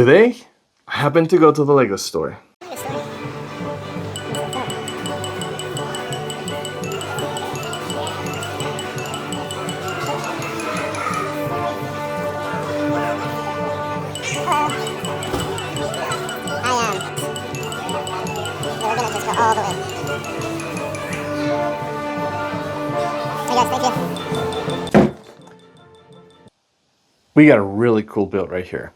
Today, I happened to go to the Lego store. We're gonna just go all the way. Hey guys, thank you. We got a really cool build right here.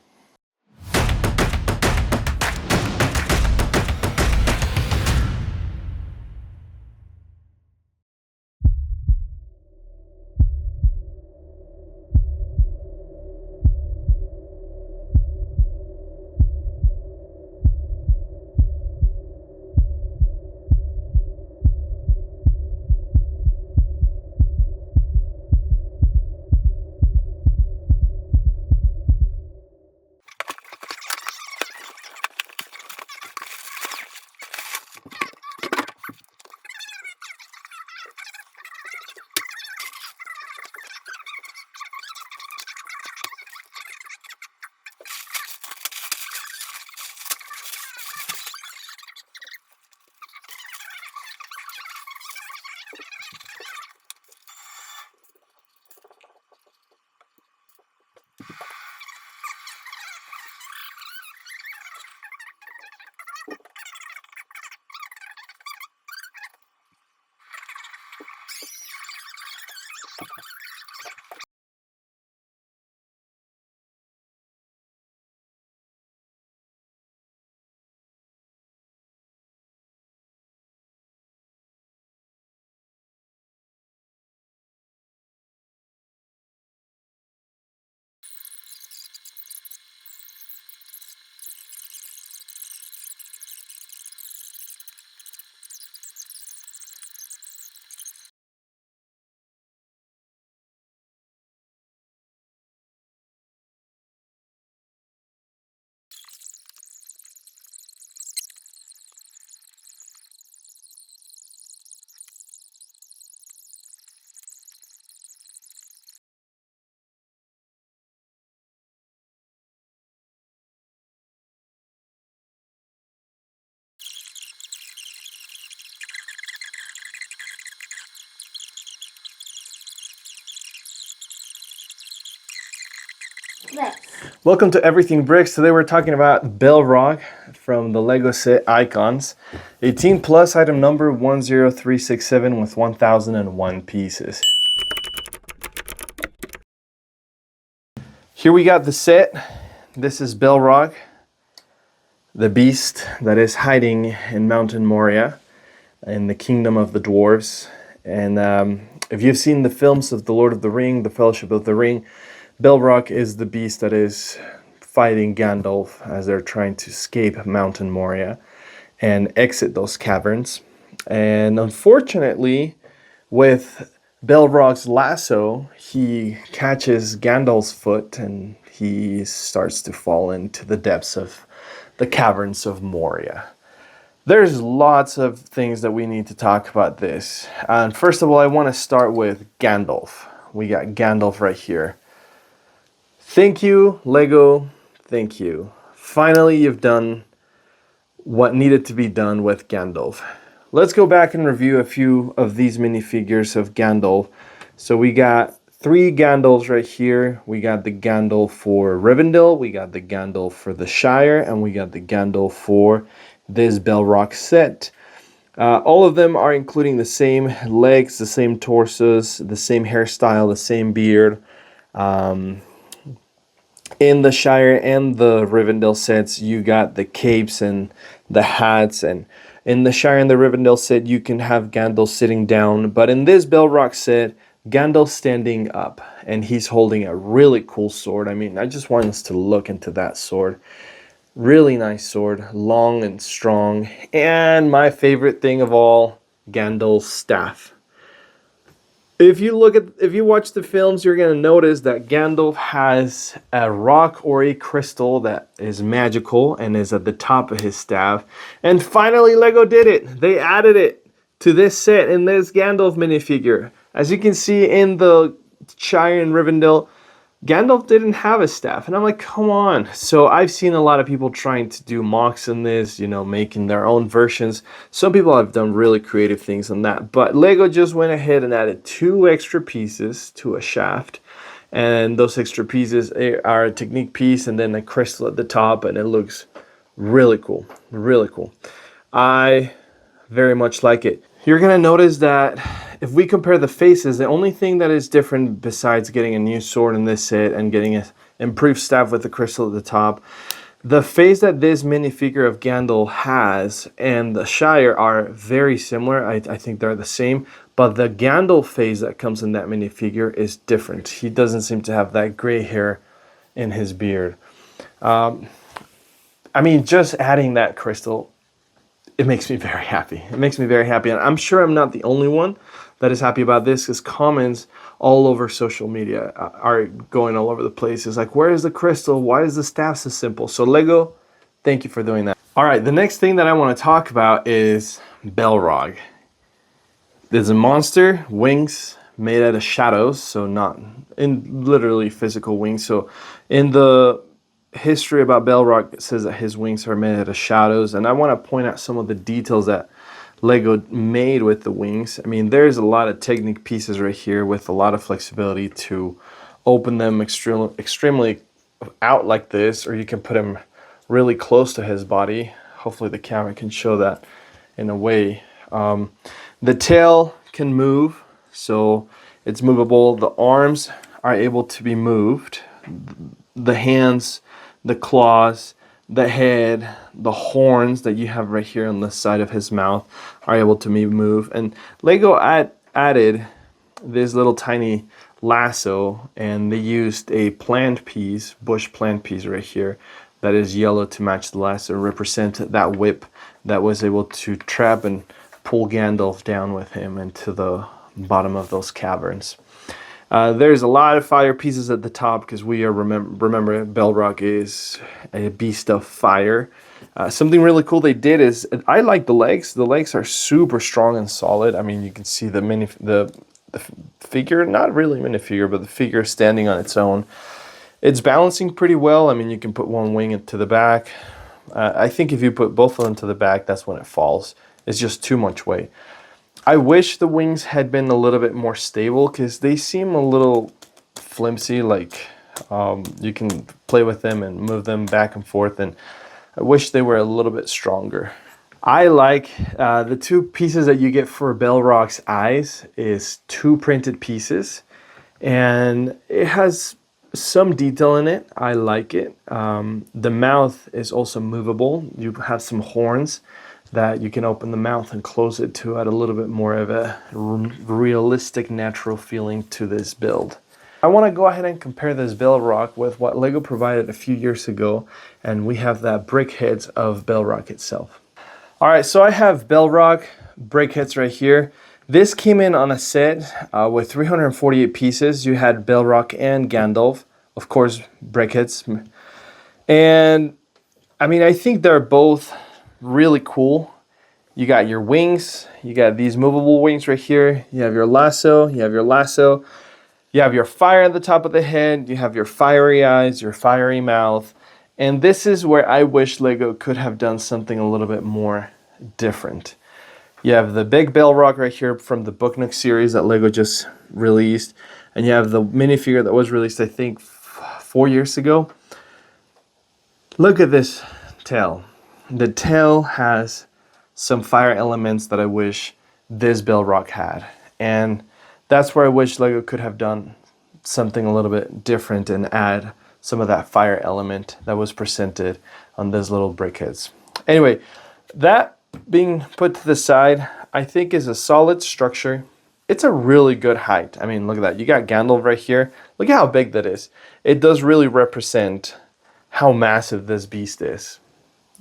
Welcome to Everything Bricks. Today we're talking about Balrog from the Lego set Icons. 18 plus, item number 10367 with 1001 pieces. Here we got the set. This is Balrog, the beast that is hiding in Mountain Moria in the kingdom of the dwarves. And if you've seen the films of The Lord of the Ring, The Fellowship of the Ring, Balrog is the beast that is fighting Gandalf as they're trying to escape Mountain Moria and exit those caverns. And unfortunately, with Balrog's lasso, he catches Gandalf's foot and he starts to fall into the depths of the caverns of Moria. There's lots of things that we need to talk about this. And first of all, I want to start with Gandalf. We got Gandalf right here. Thank you, Lego. Thank you. Finally, you've done what needed to be done with Gandalf. Let's go back and review a few of these minifigures of Gandalf. So we got 3 Gandalfs right here. We got the Gandalf for Rivendell, we got the Gandalf for the Shire, and we got the Gandalf for this Balrog set. All of them are including the same legs, the same torsos, the same hairstyle, the same beard. In the Shire and the Rivendell sets, you got the capes and the hats, and in the Shire and the Rivendell set, you can have Gandalf sitting down, but in this Balrog set, Gandalf's standing up, and he's holding a really cool sword. I mean, I just want us to look into that sword. Really nice sword, long and strong, and my favorite thing of all, Gandalf's staff. If you watch the films, you're going to notice that Gandalf has a rock or a crystal that is magical and is at the top of his staff. And finally, Lego did it. They added it to this set in this Gandalf minifigure. As you can see in the Shire and Rivendell, Gandalf didn't have a staff, and I'm like, come on. So I've seen a lot of people trying to do mocks in this, you know, making their own versions. Some people have done really creative things on that, but Lego just went ahead and added 2 extra pieces to a shaft, and those extra pieces are a technique piece and then a crystal at the top, and it looks really cool, really cool. I very much like it. You're gonna notice that if we compare the faces, the only thing that is different besides getting a new sword in this set and getting an improved staff with the crystal at the top, the face that this minifigure of Gandalf has and the Shire are very similar. I think they're the same, but the Gandalf face that comes in that minifigure is different. He doesn't seem to have that gray hair in his beard. I mean, just adding that crystal, it makes me very happy. It makes me very happy. And I'm sure I'm not the only one that is happy about this, because comments all over social media are going all over the place. It's like, where is the crystal? Why is the staff so simple? So Lego, thank you for doing that. All right, the next thing that I want to talk about is Balrog. There's a monster, wings made out of shadows, so not in literally physical wings. So in the history about Balrog, it says that his wings are made out of shadows, and I want to point out some of the details that Lego made with the wings. I mean, there's a lot of technique pieces right here with a lot of flexibility to open them extremely out like this, or you can put him really close to his body. Hopefully the camera can show that in a way. The tail can move, so it's movable. The arms are able to be moved. The hands, the claws, the head, the horns that you have right here on the side of his mouth are able to move. And Lego added this little tiny lasso, and they used a plant piece, bush plant piece right here, that is yellow to match the lasso, represent that whip that was able to trap and pull Gandalf down with him into the bottom of those caverns. There's a lot of fire pieces at the top, because we are remember Balrog is a beast of fire. Something really cool they did is, I like the legs. The legs are super strong and solid. I mean, you can see the figure, not really minifigure, but the figure standing on its own. It's balancing pretty well. I mean, you can put one wing to the back. I think if you put both of them to the back, that's when it falls. It's just too much weight. I wish the wings had been a little bit more stable, because they seem a little flimsy, like you can play with them and move them back and forth, and I wish they were a little bit stronger. I like the 2 pieces that you get for Balrog's eyes is 2 printed pieces, and it has some detail in it. I like it. The mouth is also movable. You have some horns that you can open the mouth and close it to add a little bit more of a realistic, natural feeling to this build. I want to go ahead and compare this Balrog with what Lego provided a few years ago, and we have that brick heads of Balrog itself. All right, so I have Balrog brick heads right here. This came in on a set with 348 pieces. You had Balrog and Gandalf, of course, brick heads. And I mean, I think they're both really cool. You got your wings, you got these movable wings right here, you have your lasso, you have your fire at the top of the head, you have your fiery eyes, your fiery mouth, and this is where I wish Lego could have done something a little bit more different. You have the big Balrog right here from the Book Nook series that Lego just released, and you have the minifigure that was released, I think, 4 years ago. Look at this tail. The tail has some fire elements that I wish this Balrog had. And that's where I wish Lego could have done something a little bit different and add some of that fire element that was presented on those little brickheads. Anyway, that being put to the side, I think is a solid structure. It's a really good height. I mean, look at that. You got Gandalf right here. Look at how big that is. It does really represent how massive this beast is.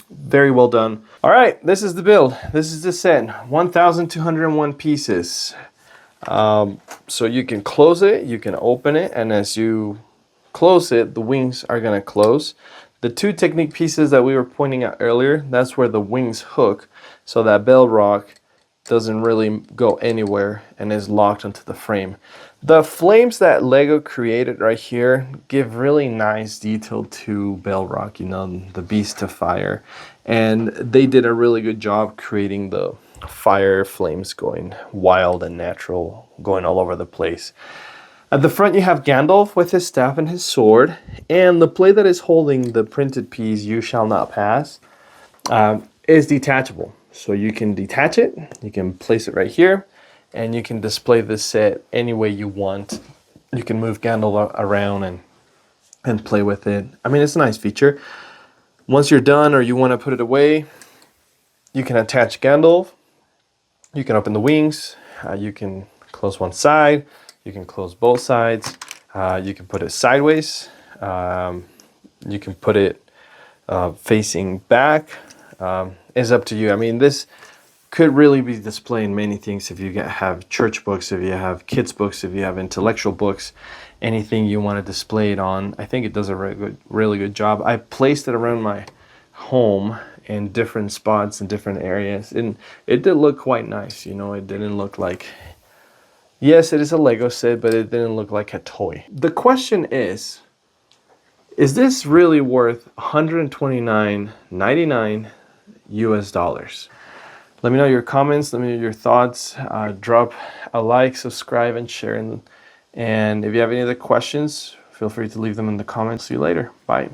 Very well done. All right, this is the build. This is the set. 1,201 pieces. So you can close it, you can open it, and as you close it, the wings are going to close. The 2 technique pieces that we were pointing out earlier, that's where the wings hook, so that Balrog doesn't really go anywhere and is locked onto the frame. The flames that Lego created right here give really nice detail to Balrog, you know, the beast of fire. And they did a really good job creating the fire flames going wild and natural, going all over the place. At the front you have Gandalf with his staff and his sword, and the plate that is holding the printed piece, You Shall Not Pass, is detachable. So you can detach it, you can place it right here, and you can display this set any way you want. You can move Gandalf around and play with it. I mean, it's a nice feature. Once you're done or you want to put it away, you can attach Gandalf. You can open the wings. You can close one side. You can close both sides. You can put it sideways. You can put it facing back. It's up to you. I mean, this could really be displaying many things. If you have church books, if you have kids books, if you have intellectual books, anything you want to display it on, I think it does a really good job. I placed it around my home in different spots in different areas, and it did look quite nice. You know, it didn't look like, yes, it is a Lego set, but it didn't look like a toy. The question is this really worth $129.99 US dollars? Let me know your comments. Let me know your thoughts. Drop a like, subscribe, and share. And if you have any other questions, feel free to leave them in the comments. See you later. Bye.